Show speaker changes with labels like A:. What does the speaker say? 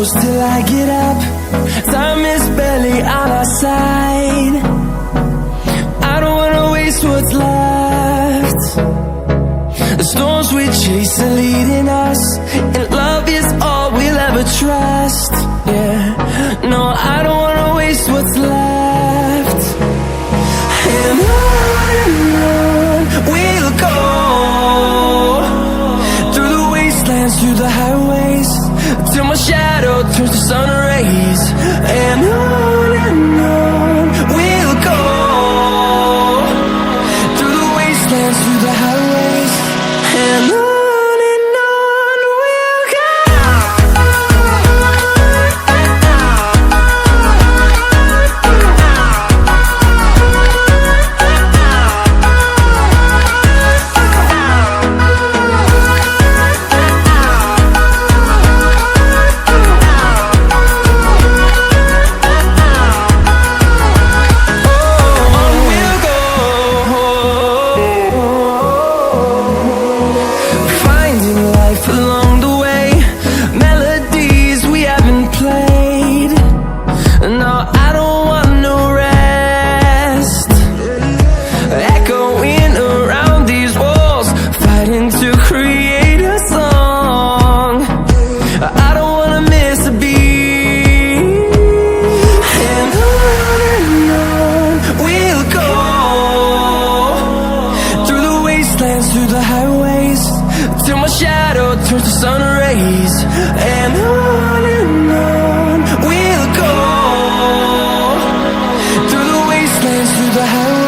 A: close till I get up. Time is barely on our side. I don't wanna waste what's left. The storms we chase are leading us, and love is all we'll ever trust. Yeah, no, I don't wanna waste what's left. And on we'll go, through the wastelands, through the highways, till my shadow turns to sun rays. And on we'll go, through the wastelands, through the highways, and on we'll go. Through the highways, till my shadow turns to sun rays. And on we'll go, through the wastelands, through the highways.